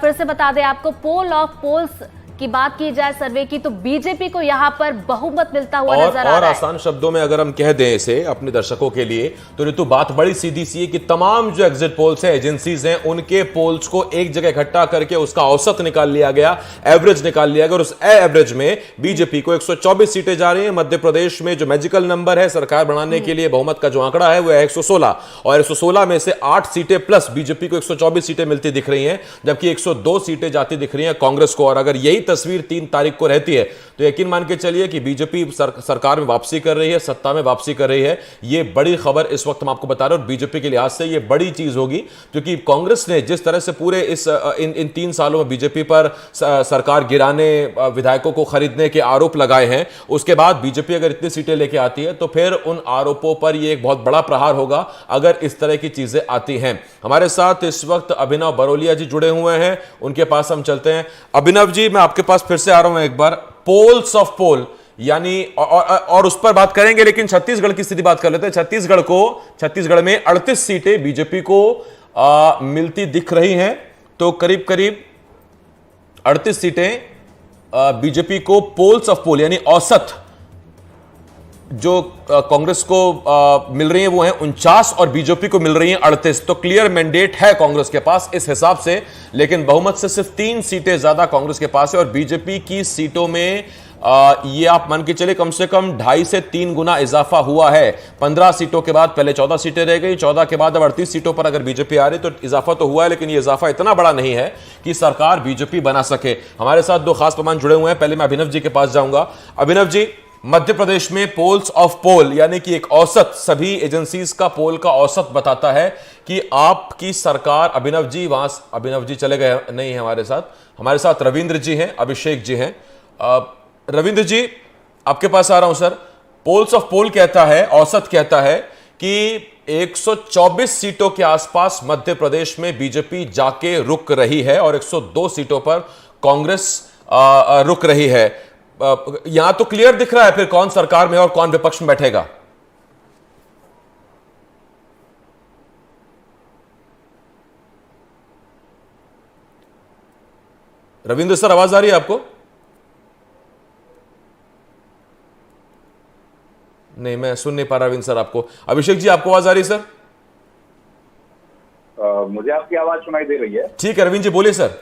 फिर से बता दें आपको, पोल ऑफ पोल्स की बात की जाए सर्वे की, तो बीजेपी को यहां पर बहुमत मिलता हुआ नजर आ रहा है। और आसान शब्दों में अगर हम कह दें इसे अपने दर्शकों के लिए, तो ऋतु बात बड़ी सीधी सी है कि तमाम जो एग्जिट पोल्स हैं, एजेंसीज हैं, उनके पोल्स को एक जगह इकट्ठा करके उसका औसत निकाल लिया गया, एवरेज निकाल लिया गया, और उस एवरेज में बीजेपी को 124 सीटें जा रही हैं। मध्य प्रदेश में जो मैजिकल नंबर है सरकार बनाने के लिए, बहुमत का जो आंकड़ा है वो है 116, और 116 में से 8 सीटें प्लस बीजेपी को 124 सीटें मिलती दिख रही हैं, जबकि 102 सीटें जाती दिख रही हैं कांग्रेस को। और अगर यही तस्वीर 3 तारीख को रहती है तो यकीन मान के चलिए कि बीजेपी सरकार में वापसी कर रही है, सत्ता में वापसी कर रही है। यह बड़ी खबर इस वक्त हम आपको बता रहे हैं, और बीजेपी के लिहाज से यह बड़ी चीज होगी, क्योंकि कांग्रेस ने जिस तरह से पूरे इन 3 सालों में बीजेपी पर सरकार गिराने, विधायकों को खरीदने के आरोप लगाए हैं, उसके बाद बीजेपी अगर इतनी सीटें लेके आती है तो फिर उन आरोपों पर यह एक बहुत बड़ा प्रहार होगा अगर इस तरह की चीजें आती हैं। हमारे साथ इस वक्त अभिनव बरोलिया जी जुड़े हुए हैं, उनके पास हम चलते हैं। अभिनव जी, मैं आपके पास फिर से आ रहा हूं एक बार। पोल्स ऑफ पोल यानी और उस पर बात करेंगे, लेकिन छत्तीसगढ़ की स्थिति बात कर लेते हैं। छत्तीसगढ़ में 38 सीटें बीजेपी को मिलती दिख रही हैं, तो करीब करीब 38 सीटें बीजेपी को पोल्स ऑफ पोल यानी औसत जो कांग्रेस को मिल रही है वो है 49 और बीजेपी को मिल रही है 38। तो क्लियर मैंडेट है कांग्रेस के पास इस हिसाब से, लेकिन बहुमत से सिर्फ 3 सीटें ज्यादा कांग्रेस के पास है। और बीजेपी की सीटों में ये आप मान के चले कम से कम 2.5 से 3 गुना इजाफा हुआ है। 15 सीटों के बाद पहले 14 सीटें रह गई, 14 के बाद अब 38 सीटों पर अगर बीजेपी आ रही तो इजाफा तो हुआ है, लेकिन ये इजाफा इतना बड़ा नहीं है कि सरकार बीजेपी बना सके। हमारे साथ 2 खास मेहमान जुड़े हुए हैं, पहले मैं अभिनव जी के पास जाऊंगा। अभिनव जी, मध्य प्रदेश में पोल्स ऑफ पोल यानी कि एक औसत, सभी एजेंसीज का पोल का औसत बताता है कि आपकी सरकार, अभिनव जी चले गए, नहीं है हमारे साथ रविंद्र जी हैं, अभिषेक जी हैं। रविंद्र जी, आपके पास आ रहा हूं सर। पोल्स ऑफ पोल कहता है, औसत कहता है कि 124 सीटों के आसपास मध्य प्रदेश में बीजेपी जाके रुक रही है और 102 सीटों पर कांग्रेस रुक रही है। यहां तो क्लियर दिख रहा है फिर कौन सरकार में और कौन विपक्ष में बैठेगा। रविंद्र सर, आवाज आ रही है आपको? नहीं, मैं सुन नहीं पा रहा रविंद्र सर आपको। अभिषेक जी, आपको आवाज आ रही है सर? मुझे आपकी आवाज सुनाई दे रही है। ठीक है रविंद्र जी, बोलिए सर।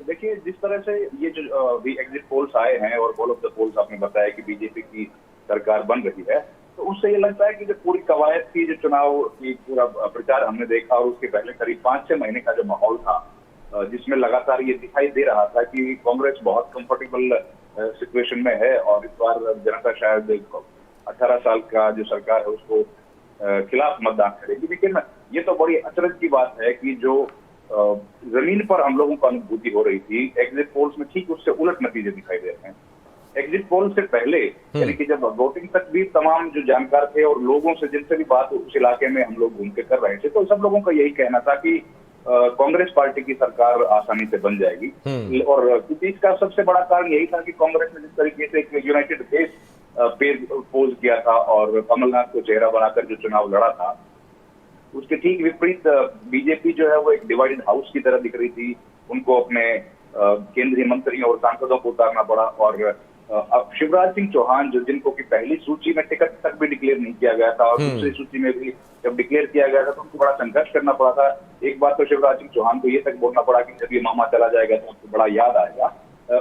देखिए, जिस तरह से ये जो भी एग्जिट पोल्स आए हैं और ऑल ऑफ द पोल्स आपने बताया कि बीजेपी की सरकार बन रही है, तो उससे ये लगता है कि जो पूरी कवायद की, जो चुनाव की पूरा प्रचार हमने देखा और उसके पहले करीब 5-6 महीने का जो माहौल था, जिसमें लगातार ये दिखाई दे रहा था कि कांग्रेस बहुत कंफर्टेबल सिचुएशन में है और इस बार जनता शायद 18 साल का जो सरकार है उसको खिलाफ मतदान करेगी। लेकिन ये तो बड़ी अचरज की बात है कि जो जमीन पर हम लोगों को अनुभूति हो रही थी, एग्जिट पोल्स में ठीक उससे उलट नतीजे दिखाई दे रहे हैं। एग्जिट पोल से पहले, यानी कि जब वोटिंग तक भी तमाम जो जानकार थे और लोगों से जिनसे भी बात उस इलाके में हम लोग घूम के कर रहे थे, तो सब लोगों का यही कहना था कि कांग्रेस पार्टी की सरकार आसानी से बन जाएगी। और क्योंकि इसका सबसे बड़ा कारण यही था कि कांग्रेस ने जिस तरीके से एक यूनाइटेड फेस पोज किया था और कमलनाथ को चेहरा बनाकर जो चुनाव लड़ा था, उसके ठीक विपरीत बीजेपी जो है वो एक डिवाइडेड हाउस की तरह दिख रही थी। उनको अपने केंद्रीय मंत्रियों और सांसदों को उतारना पड़ा। और अब शिवराज सिंह चौहान, जो जिनको की पहली सूची में टिकट तक भी डिक्लेयर नहीं किया गया था और दूसरी सूची में भी जब डिक्लेयर किया गया था तो उनको बड़ा संघर्ष करना पड़ा था। एक बार तो शिवराज सिंह चौहान को ये तक बोलना पड़ा कि जब ये मामा चला जाएगा तो आपको बड़ा याद आएगा।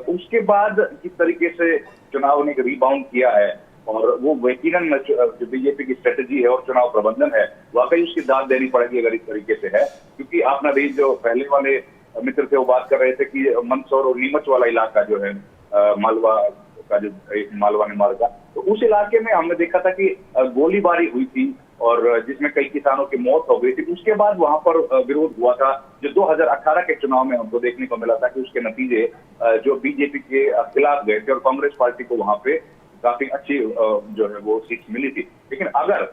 उसके बाद किस तरीके से चुनाव ने रिबाउंड किया है और वो यकीनन जो बीजेपी की स्ट्रेटेजी है और चुनाव प्रबंधन है, वाकई उसकी दाद देनी पड़ेगी अगर इस तरीके से है। क्योंकि आपने भी जो पहले वाले मित्र थे वो बात कर रहे थे कि मंदसौर और नीमच वाला इलाका जो है, मालवा का जो मालवा निमाड़ का, तो उस इलाके में हमने देखा था कि गोलीबारी हुई थी और जिसमें कई किसानों की मौत हो गई थी। उसके बाद वहां पर विरोध हुआ था, जो 2018 के चुनाव में हमको देखने को मिला था कि उसके नतीजे जो बीजेपी के खिलाफ गए थे और कांग्रेस पार्टी को वहां पे काफी अच्छी जो है वो सीट मिली थी। लेकिन अगर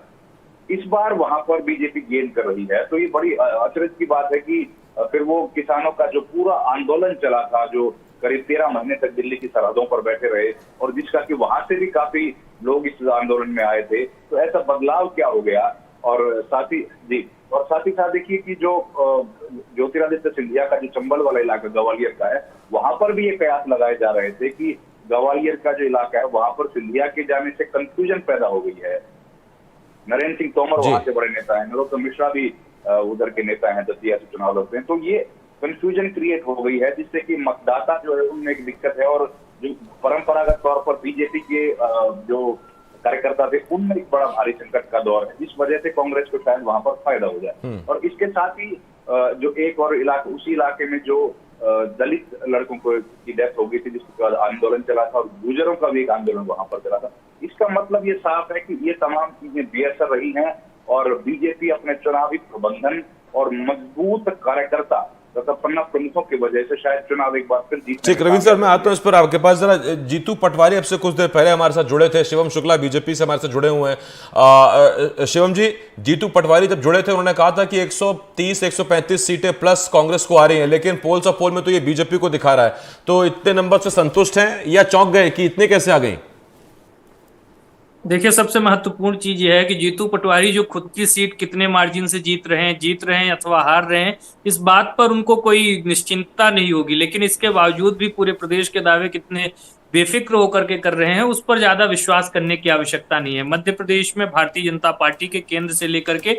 इस बार वहां पर बीजेपी गेन कर रही है तो ये बड़ी अचरज की बात है कि फिर वो किसानों का जो पूरा आंदोलन चला था, जो करीब 13 महीने तक दिल्ली की सरहदों पर बैठे रहे और जिसका कि वहां से भी काफी लोग इस आंदोलन में आए थे, तो ऐसा बदलाव क्या हो गया। और साथ ही जी, और साथ ही साथ देखिए कि जो ज्योतिरादित्य सिंधिया का जो चंबल वाला इलाका ग्वालियर का है, वहां पर भी ये कयास लगाए जा रहे थे कि ग्वालियर का जो इलाका है वहां पर सिंधिया के जाने से कंफ्यूजन पैदा हो गई है। नरेंद्र सिंह तोमर वहां से बड़े नेता है, नरोत्तम मिश्रा भी उधर के नेता हैं, दतिया से चुनाव लड़ते हैं, तो ये कंफ्यूजन क्रिएट हो गई है, जिससे कि मतदाता जो है उनमें एक दिक्कत है। और जो परंपरागत तौर पर बीजेपी के जो कार्यकर्ता थे उनमें एक बड़ा भारी संकट का दौर है, इस वजह से कांग्रेस को शायद वहां पर फायदा हो जाए। और इसके साथ ही जो एक और इलाका, उसी इलाके में जो दलित लड़कों को की डेथ हो गई थी, जिसके बाद आंदोलन चला था और गुर्जरों का भी एक आंदोलन वहां पर चला था। इसका मतलब ये साफ है कि ये तमाम चीजें बेअसर रही हैं और बीजेपी अपने चुनावी प्रबंधन और मजबूत कार्यकर्ता तथा पन्ना प्रमुखों की वजह से शायद चुनाव एक बार फिर जीत। ठीक, रविंद्र सर, मैं आता हूं इस पर आपके पास। जरा जीतू पटवारी अब से कुछ देर पहले हमारे साथ जुड़े थे, शिवम शुक्ला बीजेपी से हमारे साथ जुड़े हुए हैं। शिवम जी, जीतू पटवारी जब जुड़े थे उन्होंने कहा था कि 130-135 सीटें प्लस कांग्रेस को आ रही हैं, लेकिन पोल्स ऑफ पोल में तो ये बीजेपी को दिखा रहा है। तो इतने नंबर से संतुष्ट हैं या चौंक गए कि इतने कैसे आ गई? देखिए, सबसे महत्वपूर्ण चीज यह है कि जीतू पटवारी जो खुद की सीट कितने मार्जिन से जीत रहे हैं अथवा हार रहे हैं, इस बात पर उनको कोई निश्चिंतता नहीं होगी। लेकिन इसके बावजूद भी पूरे प्रदेश के दावे कितने बेफिक्र होकर के कर रहे हैं, उस पर ज्यादा विश्वास करने की आवश्यकता नहीं है। मध्य प्रदेश में भारतीय जनता पार्टी के केंद्र से लेकर के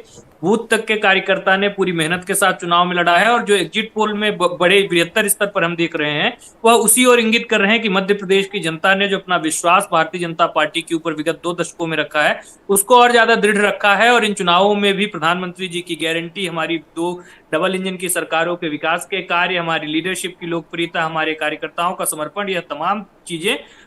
बूथ तक के कार्यकर्ता ने पूरी मेहनत के साथ चुनाव में लड़ा है और जो एग्जिट पोल में बड़े बृहत्तर स्तर पर हम देख रहे हैं, वह उसी ओर इंगित कर रहे हैं कि मध्य प्रदेश की जनता ने जो अपना विश्वास भारतीय जनता पार्टी के ऊपर विगत 2 दशकों में रखा है, उसको और ज्यादा दृढ़ रखा है। और इन चुनावों में भी प्रधानमंत्री जी की गारंटी, हमारी 2 डबल इंजन की सरकारों के विकास के कार्य, हमारी लीडरशिप की लोकप्रियता, हमारे कार्यकर्ताओं का समर्पण, यह तमाम चीजें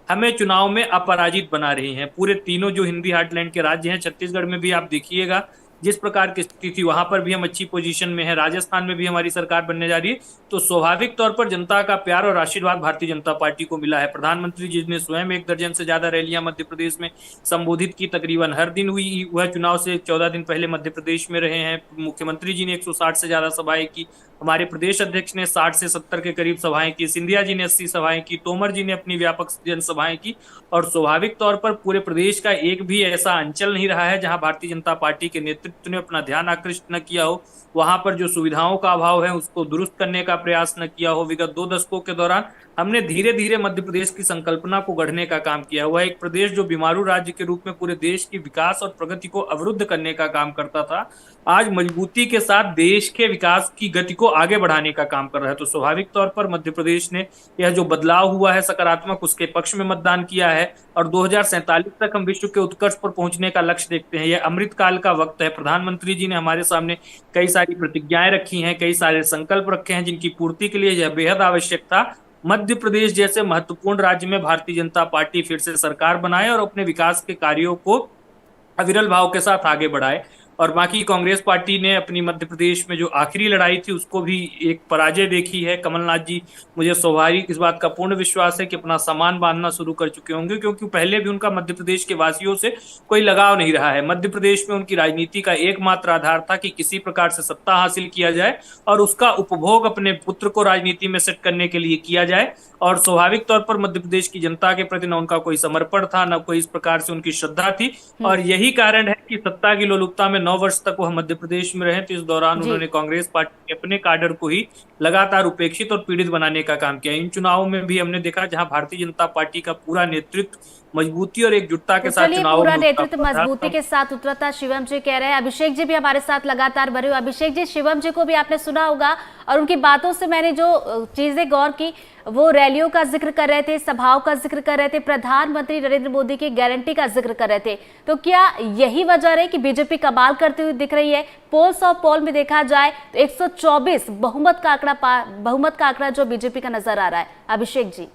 हमें चुनाव में अपराजित बना रही हैं। पूरे तीनों जो हिंदी हार्टलैंड के राज्य हैं, छत्तीसगढ़ में भी आप देखिएगा जिस प्रकार की स्थिति थी, वहां पर भी हम अच्छी पोजीशन में है, राजस्थान में भी हमारी सरकार बनने जा रही है। तो स्वाभाविक तौर पर जनता का प्यार और आशीर्वाद भारतीय जनता पार्टी को मिला है। प्रधानमंत्री जी ने स्वयं 1 दर्जन से ज्यादा रैलियां मध्य प्रदेश में संबोधित की, तकरीबन हर दिन हुई। वह चुनाव से 14 दिन पहले मध्य प्रदेश में रहे हैं। मुख्यमंत्री जी ने 160 से ज्यादा सभाएं की, हमारे प्रदेश अध्यक्ष ने 60 से 70 के करीब सभाएं की, सिंधिया जी ने 80 सभाएं की, तोमर जी ने अपनी व्यापक जनसभाएं की। और स्वाभाविक तौर पर पूरे प्रदेश का एक भी ऐसा अंचल नहीं रहा है जहां भारतीय जनता पार्टी के नेतृत्व ने अपना ध्यान आकृष्ट न किया हो, वहां पर जो सुविधाओं का अभाव है उसको दुरुस्त करने का प्रयास न किया हो। विगत 2 दशकों के दौरान हमने धीरे धीरे मध्य प्रदेश की संकल्पना को गढ़ने का काम किया। वह एक प्रदेश जो बीमारू राज्य के रूप में पूरे देश की विकास और प्रगति को अवरुद्ध करने का काम करता था, आज मजबूती के साथ देश के विकास की गति को आगे बढ़ाने का काम कर रहा है। तो स्वाभाविक तौर पर मध्य प्रदेश ने यह जो बदलाव हुआ है सकारात्मक, उसके पक्ष में मतदान किया है। और 2047 तक हम विश्व के उत्कर्ष पर पहुंचने का लक्ष्य देखते हैं। यह अमृत काल का वक्त है। प्रधानमंत्री जी ने हमारे सामने कई सारी प्रतिज्ञाएं रखी हैं, कई सारे संकल्प रखे हैं, जिनकी पूर्ति के लिए यह बेहद आवश्यक था मध्य प्रदेश जैसे महत्वपूर्ण राज्य में भारतीय जनता पार्टी फिर से सरकार बनाए और अपने विकास के कार्यों को अविरल भाव के साथ आगे बढ़ाए। और बाकी कांग्रेस पार्टी ने अपनी मध्य प्रदेश में जो आखिरी लड़ाई थी उसको भी एक पराजय देखी है। कमलनाथ जी, मुझे स्वाभाविक इस बात का पूर्ण विश्वास है कि अपना सामान बांधना शुरू कर चुके होंगे, क्योंकि पहले भी उनका मध्य प्रदेश के वासियों से कोई लगाव नहीं रहा है। मध्य प्रदेश में उनकी राजनीति का एकमात्र आधार था कि किसी प्रकार से सत्ता हासिल किया जाए और उसका उपभोग अपने पुत्र को राजनीति में सेट करने के लिए किया जाए। और स्वाभाविक तौर पर मध्य प्रदेश की जनता के प्रति न उनका कोई समर्पण था, न कोई इस प्रकार से उनकी श्रद्धा थी। और यही कारण है कि सत्ता की लोलुपता में 9 वर्ष तक वह मध्य प्रदेश में रहे। तो इस दौरान उन्होंने कांग्रेस पार्टी के अपने काडर को ही लगातार उपेक्षित और पीड़ित बनाने का काम किया। इन चुनावों में भी हमने देखा जहां भारतीय जनता पार्टी का पूरा नेतृत्व मजबूती और एकजुटता के साथ चुनाव पूरा नेतृत्व मजबूती के साथ उतरा था। शिवम जी कह रहे हैं, अभिषेक जी भी हमारे साथ लगातार बने हुए। अभिषेक जी, शिवम जी को भी आपने सुना होगा और उनकी बातों से मैंने जो चीजें गौर की, वो रैलियों का जिक्र कर रहे थे, सभाओं का जिक्र कर रहे थे, प्रधानमंत्री नरेंद्र मोदी की गारंटी का जिक्र कर रहे थे। तो क्या यही वजह है कि बीजेपी कमाल करती हुई दिख रही है? पोल्स ऑफ पोल में देखा जाए तो 124 बहुमत का आंकड़ा जो बीजेपी का नजर आ रहा है। अभिषेक जी,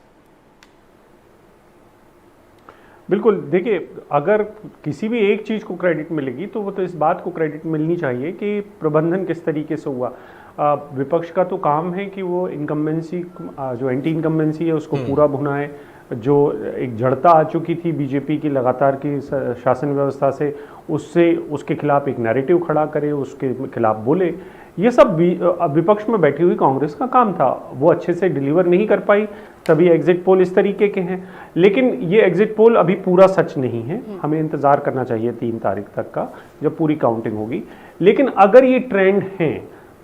बिल्कुल, देखिए, अगर किसी भी एक चीज़ को क्रेडिट मिलेगी तो वो तो इस बात को क्रेडिट मिलनी चाहिए कि प्रबंधन किस तरीके से हुआ। विपक्ष का तो काम है कि वो इनकम्बेंसी, जो एंटी इनकम्बेंसी है उसको पूरा भुनाए। जो एक जड़ता आ चुकी थी बीजेपी की लगातार की शासन व्यवस्था से, उसके खिलाफ एक नैरेटिव खड़ा करे, उसके खिलाफ बोले। ये सब विपक्ष में बैठी हुई कांग्रेस का काम था। वो अच्छे से डिलीवर नहीं कर पाई, तभी एग्जिट पोल इस तरीके के हैं। लेकिन ये एग्जिट पोल अभी पूरा सच नहीं है, हमें इंतज़ार करना चाहिए 3 तारीख तक का, जब पूरी काउंटिंग होगी। लेकिन अगर ये ट्रेंड है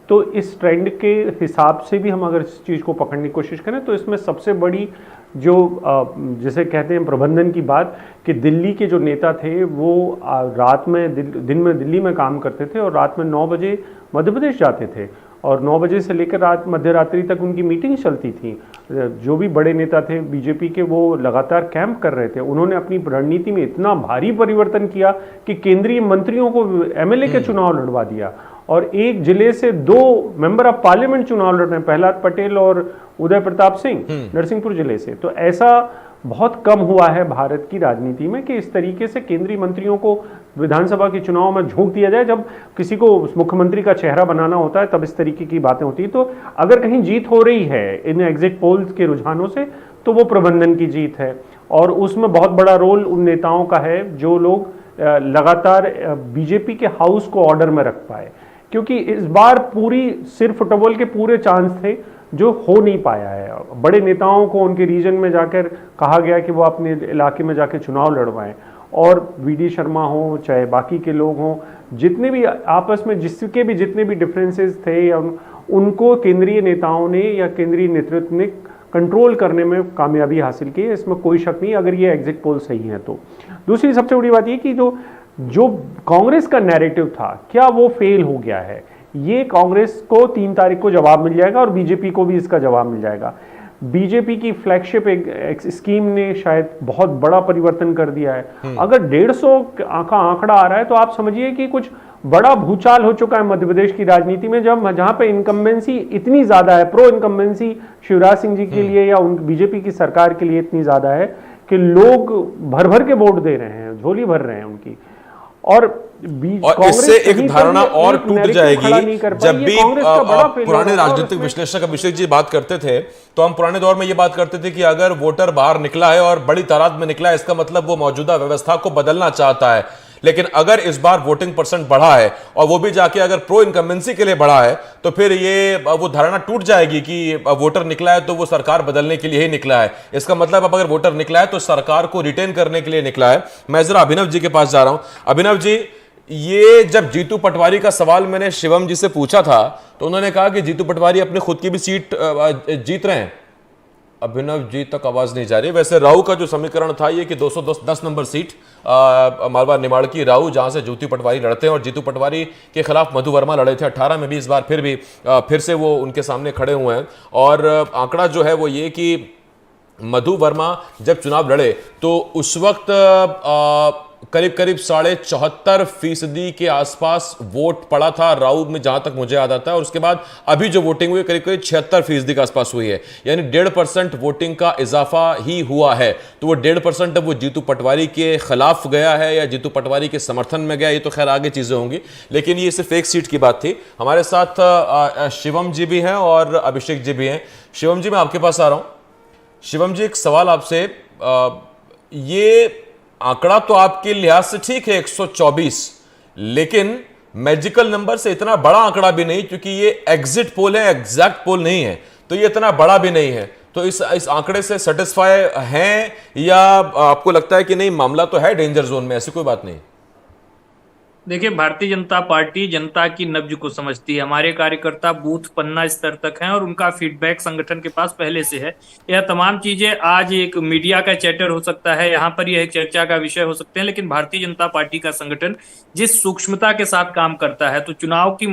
तो इस ट्रेंड के हिसाब से भी हम अगर इस चीज़ को पकड़ने की कोशिश करें तो इसमें सबसे बड़ी जो जैसे कहते हैं प्रबंधन की बात कि दिल्ली के जो नेता थे वो रात में दिन में दिल्ली में काम करते थे और रात में 9 बजे मध्य प्रदेश जाते थे और 9 बजे से लेकर रात मध्य रात्रि तक उनकी मीटिंग चलती थी। जो भी बड़े नेता थे बीजेपी के वो लगातार कैंप कर रहे थे। उन्होंने अपनी रणनीति में इतना भारी परिवर्तन किया कि केंद्रीय मंत्रियों को एमएलए के चुनाव लड़वा दिया और एक जिले से 2 मेंबर ऑफ पार्लियामेंट चुनाव लड़ रहे हैं, प्रहलाद पटेल और उदय प्रताप सिंह नरसिंहपुर जिले से। तो ऐसा बहुत कम हुआ है भारत की राजनीति में कि इस तरीके से केंद्रीय मंत्रियों को विधानसभा के चुनाव में झोंक दिया जाए। जब किसी को मुख्यमंत्री का चेहरा बनाना होता है तब इस तरीके की बातें होती है। तो अगर कहीं जीत हो रही है इन एग्जिट पोल्स के रुझानों से तो वो प्रबंधन की जीत है और उसमें बहुत बड़ा रोल उन नेताओं का है जो लोग लगातार बीजेपी के हाउस को ऑर्डर में रख पाए, क्योंकि इस बार पूरी सिर फुटबॉल के पूरे चांस थे जो हो नहीं पाया है। बड़े नेताओं को उनके रीजन में जाकर कहा गया कि वो अपने इलाके में जाकर चुनाव लड़वाएं और वीडी शर्मा हो चाहे बाकी के लोग हों, जितने भी आपस में जिसके भी जितने भी डिफरेंसेस थे या उनको केंद्रीय नेताओं ने या केंद्रीय नेतृत्व ने कंट्रोल करने में कामयाबी हासिल की है, इसमें कोई शक नहीं अगर ये एग्जिट पोल सही है तो। दूसरी सबसे बड़ी बात ये कि जो कांग्रेस का नैरेटिव था क्या वो फेल हो गया है, ये कांग्रेस को 3 तारीख को जवाब मिल जाएगा और बीजेपी को भी इसका जवाब मिल जाएगा। बीजेपी की फ्लैगशिप एक स्कीम ने शायद बहुत बड़ा परिवर्तन कर दिया है। अगर 150 का आंकड़ा आ रहा है तो आप समझिए कि कुछ बड़ा भूचाल हो चुका है मध्य प्रदेश की राजनीति में, जहां पे इनकम्बेंसी इतनी ज्यादा है, प्रो इनकम्बेंसी शिवराज सिंह जी के लिए या उन बीजेपी की सरकार के लिए इतनी ज्यादा है कि लोग भर भर के वोट दे रहे हैं, झोली भर रहे हैं उनकी। और इससे एक धारणा और टूट जाएगी जब भी पुराने राजनीतिक विश्लेषक अभिषेक जी बात करते थे तो हम पुराने दौर में ये बात करते थे कि अगर वोटर बाहर निकला है और बड़ी तादाद में निकला है इसका मतलब वो मौजूदा व्यवस्था को बदलना चाहता है। लेकिन अगर इस बार वोटिंग परसेंट बढ़ा है और वो भी जाके अगर प्रो इनकम्बेंसी के लिए बढ़ा है तो फिर ये वो धारणा टूट जाएगी कि वोटर निकला है तो वो सरकार बदलने के लिए ही निकला है। इसका मतलब अब अगर वोटर निकला है तो सरकार को रिटेन करने के लिए निकला है। मैं जरा अभिनव जी के पास जा रहा हूं। अभिनव जी, ये जब जीतू पटवारी का सवाल मैंने शिवम जी से पूछा था तो उन्होंने कहा कि जीतू पटवारी अपनी खुद की भी सीट जीत रहे हैं। अभिनव जी तक आवाज नहीं जा रही। वैसे राहु का जो समीकरण था ये कि 210 नंबर सीट मालवा निमाड़ की राहु, जहां से जीतू पटवारी लड़ते हैं और जीतू पटवारी के खिलाफ मधु वर्मा लड़े थे 18 में भी, इस बार फिर से वो उनके सामने खड़े हुए हैं। और आंकड़ा जो है वो ये कि मधु वर्मा जब चुनाव लड़े तो उस वक्त करीब 74.5% के आसपास वोट पड़ा था राहु में, जहां तक मुझे याद आता है। और उसके बाद अभी जो वोटिंग हुई करीब 76% के आसपास हुई है, यानी 1.5% वोटिंग का इजाफा ही हुआ है। तो वो 1.5% अब वो जीतू पटवारी के खिलाफ गया है या जीतू पटवारी के समर्थन में गया, ये तो खैर आगे चीजें होंगी। लेकिन ये सिर्फ एक सीट की बात थी। हमारे साथ शिवम जी भी हैं और अभिषेक जी भी हैं। शिवम जी, मैं आपके पास आ रहा हूं। शिवम जी, एक सवाल आपसे, ये आंकड़ा तो आपके लिहाज से ठीक है 124, लेकिन मैजिकल नंबर से इतना बड़ा आंकड़ा भी नहीं, क्योंकि ये एग्जिट पोल है, एग्जैक्ट पोल नहीं है, तो ये इतना बड़ा भी नहीं है। तो इस आंकड़े से सेटिस्फाई हैं या आपको लगता है कि नहीं मामला तो है डेंजर जोन में, ऐसी कोई बात नहीं? देखिए, भारतीय जनता पार्टी जनता की नब्ज को समझती है। हमारे कार्यकर्ता बूथ पन्ना स्तर तक हैं और उनका फीडबैक संगठन के पास पहले से है। यह तमाम चीजें आज एक मीडिया का चैटर हो सकता है, यहाँ पर यह एक चर्चा का विषय हो सकते हैं, लेकिन भारतीय जनता पार्टी का संगठन जिस सूक्ष्मता के साथ काम करता है, तो चुनाव की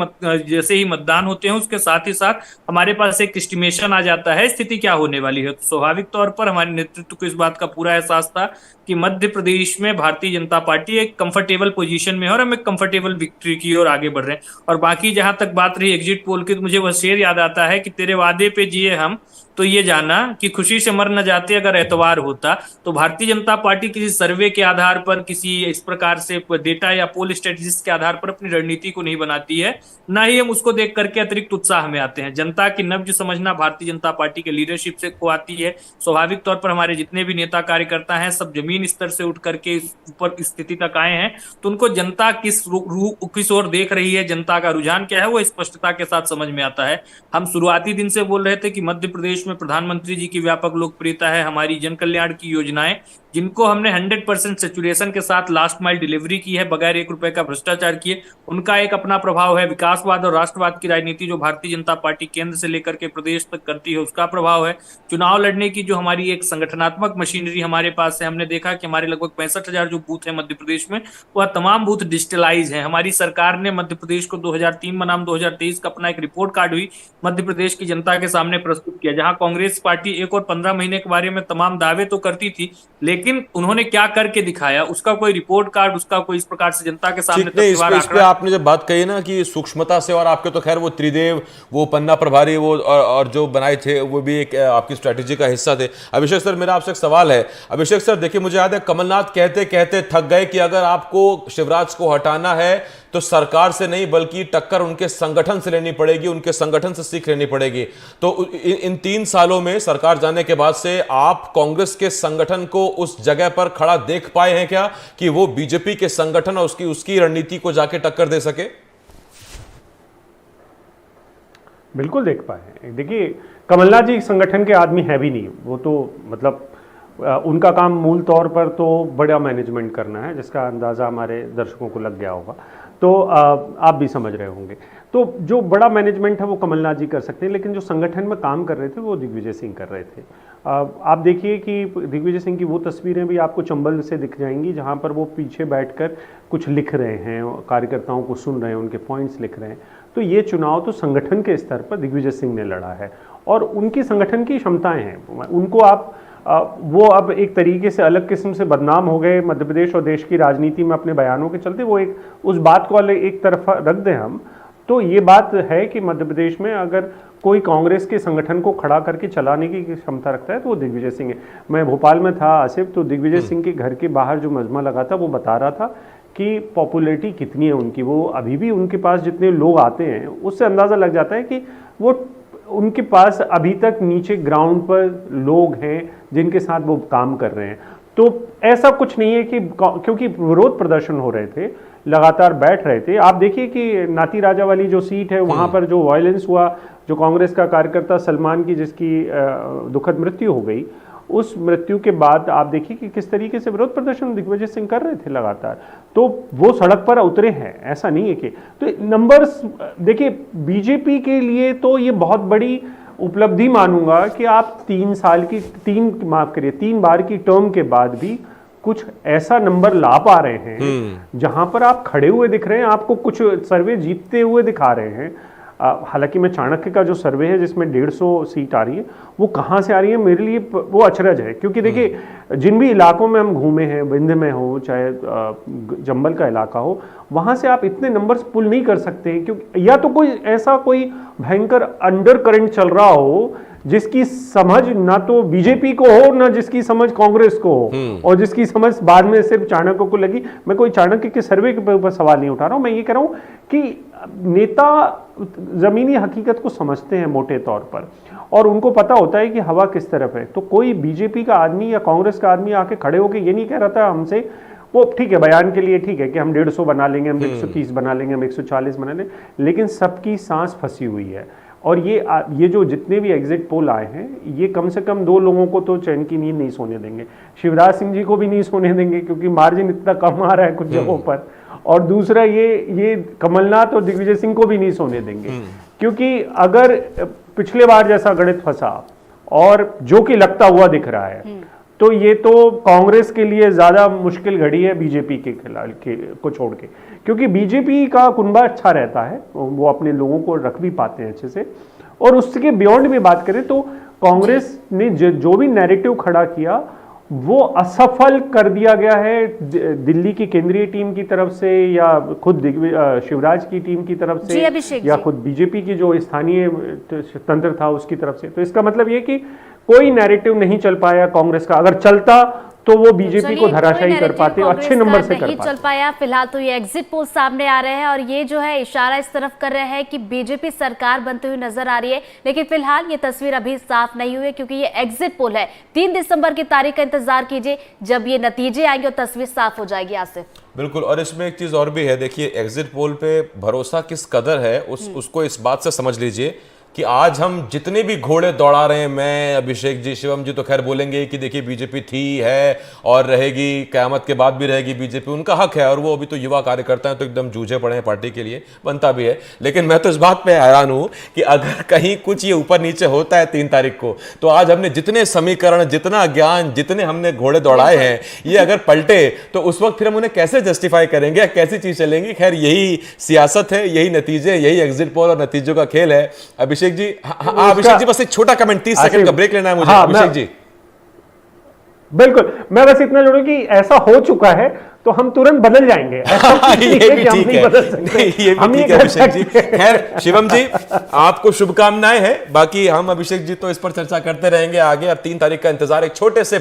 जैसे ही मतदान होते हैं उसके साथ ही साथ हमारे पास एक एस्टिमेशन आ जाता है स्थिति क्या होने वाली है। तो स्वाभाविक तौर पर हमारे नेतृत्व को इस बात का पूरा एहसास था कि मध्य प्रदेश में भारतीय जनता पार्टी एक कंफर्टेबल पोजीशन में है और हम एक कंफर्टेबल विक्ट्री की ओर आगे बढ़ रहे हैं। और बाकी जहां तक बात रही एग्जिट पोल की, तो मुझे वह शेर याद आता है कि तेरे वादे पे जिए हम तो ये जाना कि खुशी से मर न जाते अगर एतवार होता। तो भारतीय जनता पार्टी किसी सर्वे के आधार पर, किसी इस प्रकार से डेटा या पोल स्ट्रेटजिस्ट के आधार पर अपनी रणनीति को नहीं बनाती है, ना ही हम उसको देख करके अतिरिक्त उत्साह में आते हैं। जनता की नब्ज समझना भारतीय जनता पार्टी के लीडरशिप से को आती है। स्वाभाविक तौर पर हमारे जितने भी नेता कार्यकर्ता हैं सब जमीन स्तर से उठ करके ऊपर स्थिति तक आए हैं, तो उनको जनता किस ओर देख रही है, जनता का रुझान क्या है, वो स्पष्टता के साथ समझ में आता है। हम शुरुआती दिन से बोल रहे थे कि मध्य प्रदेश में प्रधानमंत्री जी की व्यापक लोकप्रियता है, हमारी जन कल्याण की योजनाएं जिनको हमने 100% सेचुरेशन के साथ लास्ट माइल डिलीवरी की है, बगैर 1 रुपए का भ्रष्टाचार किए, उनका एक अपना प्रभाव है। विकासवाद और राष्ट्रवाद की राजनीति जो भारतीय जनता पार्टी केंद्र से लेकर के प्रदेश तक करती है, उसका प्रभाव है। चुनाव लड़ने की जो हमारी एक संगठनात्मक मशीनरी हमारे पास है, हमने देखा कि हमारे लगभग 65,000 जो बूथ है मध्य प्रदेश में, वह तमाम बूथ डिजिटलाइज हैं। हमारी सरकार ने मध्य प्रदेश को 2003 बनाम 2023 का अपना एक रिपोर्ट कार्ड हुई मध्य प्रदेश की जनता के सामने प्रस्तुत किया, जहां कांग्रेस पार्टी 1 और 15 महीने के बारे में तमाम दावे तो करती थी, लेकिन उन्होंने क्या करके दिखाया, उसका कोई रिपोर्ट कार्ड, उसका कोई इस प्रकार से जनता के सामने इस पे आपने जब बात कही ना कि सूक्ष्मता से, और आपके तो खैर वो त्रिदेव, वो पन्ना प्रभारी, वो और जो बनाए थे वो भी एक आपकी स्ट्रेटेजी का हिस्सा थे। अभिषेक सर, मेरा आपसे एक सवाल है। अभिषेक सर, देखिए मुझे याद है कमलनाथ कहते कहते थक गए कि अगर आपको शिवराज को हटाना है तो सरकार से नहीं बल्कि टक्कर उनके संगठन से लेनी पड़ेगी, उनके संगठन से सीख लेनी पड़ेगी। तो इन 3 सालों में सरकार जाने के बाद से आप कांग्रेस के संगठन को उस जगह पर खड़ा देख पाए हैं क्या कि वो बीजेपी के संगठन और उसकी रणनीति को जाके टक्कर दे सके? बिल्कुल देख पाए। देखिए, कमलनाथ जी संगठन के आदमी है भी नहीं, वो तो मतलब उनका काम मूल तौर पर तो बड़ा मैनेजमेंट करना है, जिसका अंदाज़ा हमारे दर्शकों को लग गया होगा, तो आप भी समझ रहे होंगे। तो जो बड़ा मैनेजमेंट है वो कमलनाथ जी कर सकते हैं, लेकिन जो संगठन में काम कर रहे थे वो दिग्विजय सिंह कर रहे थे। आप देखिए कि दिग्विजय सिंह की वो तस्वीरें भी आपको चंबल से दिख जाएंगी, जहाँ पर वो पीछे बैठकर कुछ लिख रहे हैं, कार्यकर्ताओं को सुन रहे हैं, उनके पॉइंट्स लिख रहे हैं। तो ये चुनाव तो संगठन के स्तर पर दिग्विजय सिंह ने लड़ा है, और उनकी संगठन की क्षमताएँ हैं। उनको आप वो अब एक तरीके से अलग किस्म से बदनाम हो गए मध्य प्रदेश और देश की राजनीति में अपने बयानों के चलते। वो एक उस बात को एक तरफ रख दें हम, तो ये बात है कि मध्य प्रदेश में अगर कोई कांग्रेस के संगठन को खड़ा करके चलाने की क्षमता रखता है तो वो दिग्विजय सिंह है। मैं भोपाल में था आसिफ, तो दिग्विजय सिंह के घर के बाहर जो मजमा लगा था वो बता रहा था कि पॉपुलैरिटी कितनी है उनकी। वो अभी भी उनके पास जितने लोग आते हैं उससे अंदाज़ा लग जाता है कि वो उनके पास अभी तक नीचे ग्राउंड पर लोग हैं जिनके साथ वो काम कर रहे हैं। तो ऐसा कुछ नहीं है कि क्योंकि विरोध प्रदर्शन हो रहे थे, लगातार बैठ रहे थे। आप देखिए कि नाती राजा वाली जो सीट है वहाँ पर जो वायलेंस हुआ, जो कांग्रेस का कार्यकर्ता सलमान की जिसकी दुखद मृत्यु हो गई, उस मृत्यु के बाद आप देखिए कि किस तरीके से विरोध प्रदर्शन दिग्विजय सिंह कर रहे थे लगातार। तो वो सड़क पर उतरे हैं, ऐसा नहीं है कि। तो नंबर्स देखिए, बीजेपी के लिए तो ये बहुत बड़ी उपलब्धि मानूंगा कि आप 3 बार की टर्म के बाद भी कुछ ऐसा नंबर ला पा रहे हैं जहां पर आप खड़े हुए दिख रहे हैं, आपको कुछ सर्वे जीतते हुए दिखा रहे हैं। हालांकि मैं चाणक्य का जो सर्वे है जिसमें 150 सीट आ रही है, वो कहाँ से आ रही है मेरे लिए वो अचरज है। क्योंकि देखिए, जिन भी इलाकों में हम घूमे हैं, विंध्य में हो चाहे जंबल का इलाका हो, वहाँ से आप इतने नंबर्स पुल नहीं कर सकते हैं, क्योंकि या तो कोई भयंकर अंडर करंट चल रहा हो जिसकी समझ ना तो बीजेपी को हो ना जिसकी समझ कांग्रेस को हो, और जिसकी समझ बाद में सिर्फ चाणक्य को लगी। मैं कोई चाणक्य के सर्वे के ऊपर सवाल नहीं उठा रहा हूं, मैं ये कह रहा हूं कि नेता जमीनी हकीकत को समझते हैं मोटे तौर पर, और उनको पता होता है कि हवा किस तरफ है। तो कोई बीजेपी का आदमी या कांग्रेस का आदमी आके खड़े होकर ये नहीं कह रहा था हमसे, वो ठीक है बयान के लिए ठीक है कि हम 150 बना लेंगे, हम 130 बना लेंगे, हम 140 बना लेंगे, लेकिन सबकी सांस फंसी हुई है। और ये जो जितने भी एग्जिट पोल आए हैं, ये कम से कम 2 लोगों को तो चैन की नींद नहीं सोने देंगे। शिवराज सिंह जी को भी नहीं सोने देंगे क्योंकि मार्जिन इतना कम आ रहा है कुछ जगहों पर, और दूसरा ये कमलनाथ और दिग्विजय सिंह को भी नहीं सोने देंगे। क्योंकि अगर पिछले बार जैसा गणित फंसा और जो कि लगता हुआ दिख रहा है, तो ये तो कांग्रेस के लिए ज्यादा मुश्किल घड़ी है बीजेपी के खिलाफ को छोड़ के, क्योंकि बीजेपी का कुनबा अच्छा रहता है, वो अपने लोगों को रख भी पाते हैं अच्छे से। और उसके बियॉन्ड में बात करें तो कांग्रेस ने जो भी नैरेटिव खड़ा किया वो असफल कर दिया गया है दिल्ली की केंद्रीय टीम की तरफ से, या खुद शिवराज की टीम की तरफ से, या खुद बीजेपी की जो स्थानीय तंत्र था उसकी तरफ से। तो इसका मतलब ये कि कोई नैरेटिव नहीं चल पाया कांग्रेस का। अगर चलता तो वो बीजेपी को धराशायी कर पाते, अच्छे नंबर से कर पाते। चल पाया। फिलहाल तो ये एग्जिट पोल सामने आ रहे हैं और ये जो है इशारा इस तरफ कर रहे हैं कि बीजेपी सरकार बनती हुई नजर आ रही है, लेकिन फिलहाल ये तस्वीर अभी साफ नहीं हुई है क्योंकि ये एग्जिट पोल है। 3 दिसंबर की तारीख का इंतजार कीजिए, जब ये नतीजे आएंगे और तस्वीर साफ हो जाएगी। आसिफ बिल्कुल, और इसमें एक चीज और भी है, देखिए एग्जिट पोल पे भरोसा किस कदर है उसको इस बात से समझ लीजिए कि आज हम जितने भी घोड़े दौड़ा रहे हैं, मैं, अभिषेक जी, शिवम जी तो खैर बोलेंगे कि देखिए बीजेपी थी, है और रहेगी, कयामत के बाद भी रहेगी बीजेपी, उनका हक है और वो अभी तो युवा कार्यकर्ता हैं तो एकदम जूझे पड़े हैं पार्टी के लिए, बनता भी है। लेकिन मैं तो इस बात पे हैरान हूं कि अगर कहीं कुछ ये ऊपर नीचे होता है 3 तारीख को, तो आज हमने जितने समीकरण, जितना ज्ञान, जितने हमने घोड़े दौड़ाए हैं, ये अगर पलटे तो उस वक्त फिर हम उन्हें कैसे जस्टिफाई करेंगे, कैसी चीज चलेंगी। खैर यही सियासत है, यही नतीजे, यही एग्जिट पोल और नतीजों का खेल है। अभिषेक जी, हाँ अभिषेक जी, बस एक छोटा कमेंट, 30 सेकंड का ब्रेक लेना है मुझे। अभिषेक जी बिल्कुल, मैं बस इतना जोड़ूं कि ऐसा हो चुका है तो हम तुरंत बदल जाएंगे। ये भी ठीक है, ये भी ठीक है अभिषेक जी। खैर शिवम जी, आपको शुभकामनाएं हैं, बाकी हम अभिषेक जी तो इस पर चर्चा करते रहेंगे आगे। अब 3 तारीख का इंतजार, एक छोटे से